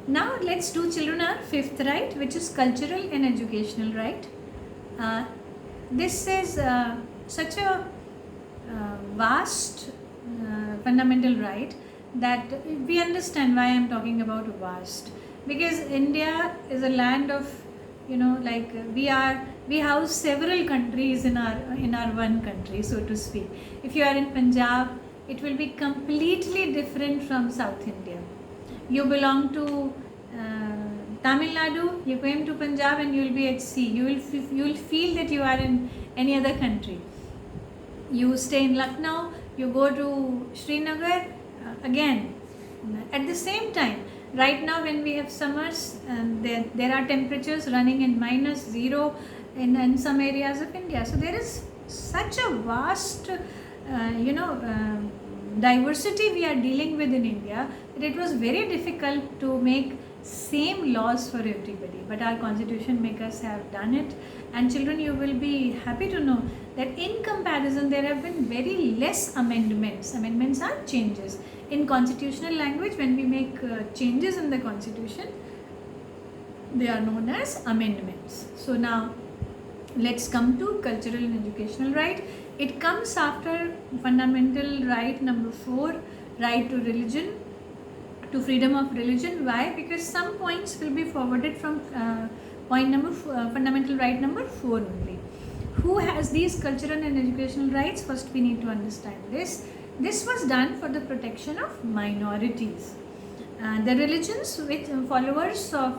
Now let's do children our fifth right, which is cultural and educational right. This is such a vast fundamental right that we understand why I'm talking about vast, because India is a land of, like we house several countries in our one country, so to speak. If you are in Punjab, it will be completely different from South India. You belong to Tamil Nadu, you came to Punjab and you will be at sea. You will feel that you are in any other country. You stay in Lucknow, you go to Srinagar, again at the same time. Right now, when we have summers, there are temperatures running in -0 in some areas of India. So there is such a vast, diversity we are dealing with in India, that it was very difficult to make same laws for everybody. But our constitution makers have done it, and children, you will be happy to know that in comparison there have been very less amendments. Amendments are changes. In constitutional language, when we make changes in the constitution, they are known as amendments. So now let's come to cultural and educational right. It comes after fundamental right number 4, right to religion, to freedom of religion. Why? Because some points will be forwarded from fundamental right number 4 only. Who has these cultural and educational rights? First we need to understand this. This was done for the protection of minorities. The religions which followers of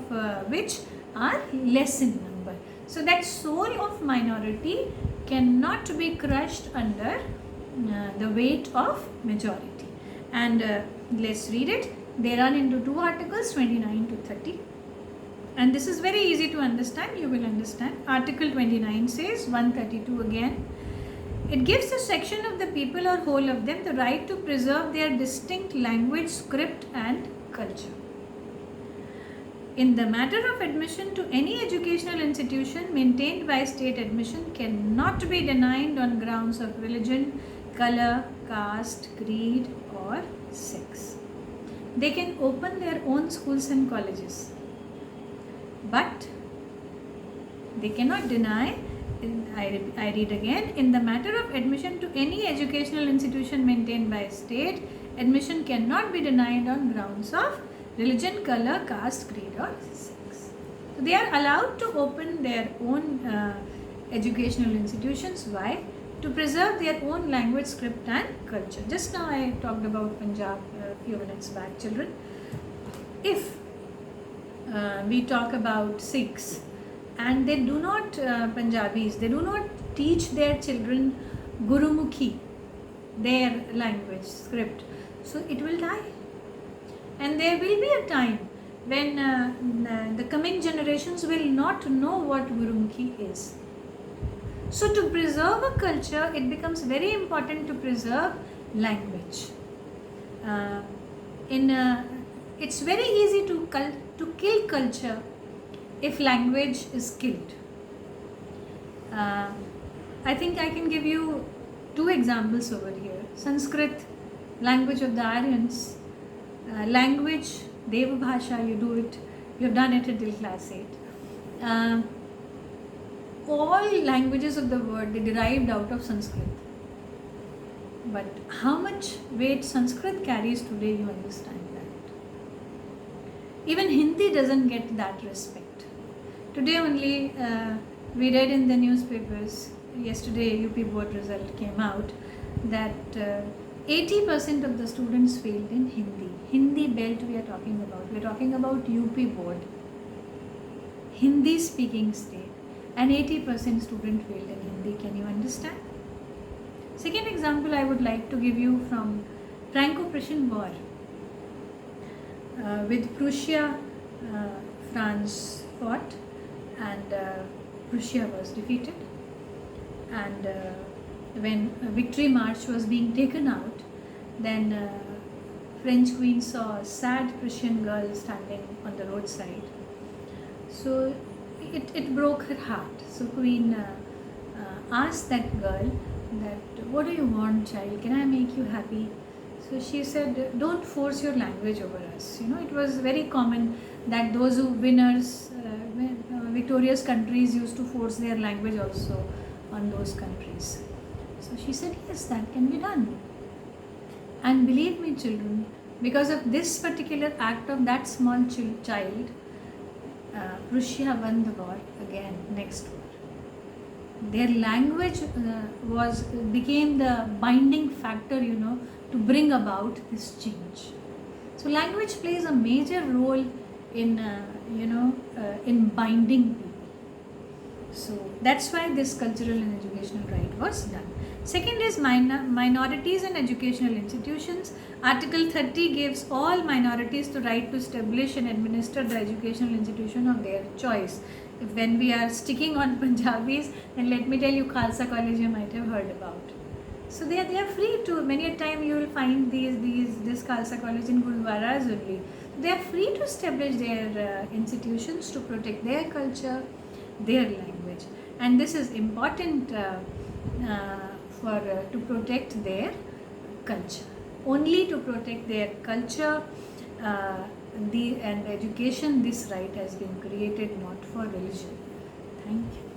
which are less in number. So that soul of minority cannot be crushed under the weight of majority. And let's read it. They run into 2 articles, 29 to 30. And this is very easy to understand. You will understand. Article 29 says, 132 again. It gives a section of the people or whole of them the right to preserve their distinct language, script and culture. In the matter of admission to any educational institution maintained by state, admission cannot be denied on grounds of religion, color, caste, creed or sex. They can open their own schools and colleges, but they cannot deny, I read again, in the matter of admission to any educational institution maintained by state, admission cannot be denied on grounds of religion, color, caste, creed or sex. So they are allowed to open their own educational institutions. Why? To preserve their own language, script and culture. Just now I talked about Punjab a few minutes back, children. If we talk about Sikhs, and they do not, Punjabis, they do not teach their children Gurumukhi, their language, script, so it will die. And there will be a time when the coming generations will not know what Gurumukhi is. So to preserve a culture, it becomes very important to preserve language. It's very easy to kill culture if language is killed. I think I can give you 2 examples over here. Sanskrit, language of the Aryans. Language, Deva Bhasha, you have done it until class 8. All languages of the world, they derived out of Sanskrit. But how much weight Sanskrit carries today, you understand that. Even Hindi doesn't get that respect. Today only we read in the newspapers, yesterday UP board result came out, that 80% of the students failed in Hindi. Hindi belt we are talking about. We are talking about UP board, Hindi speaking state, and 80% student failed in Hindi. Can you understand? Second example I would like to give you from Franco-Prussian War. With Prussia, France fought, and Prussia was defeated. And when victory march was being taken out, then French queen saw a sad Prussian girl standing on the roadside. So it broke her heart. So queen asked that girl that, what do you want, child? Can I make you happy? So she said, don't force your language over us. It was very common that those who winners, victorious countries used to force their language also on those countries. So she said, yes, that can be done. And believe me, children, because of this particular act of that small child, Prussia won the war again, next war. Their language became the binding factor, to bring about this change. So language plays a major role in in binding people. So that's why this cultural and educational right was done. Second is minorities and educational institutions. Article 30 gives all minorities the right to establish and administer the educational institution of their choice. When we are sticking on Punjabis, then let me tell you, Khalsa College you might have heard about. So they are free to. Many a time you will find this Khalsa College in Gurdwaras only. They are free to establish their institutions to protect their culture, their language, and this is important to protect their culture. Only to protect their culture and education, this right has been created, not for religion. Thank you.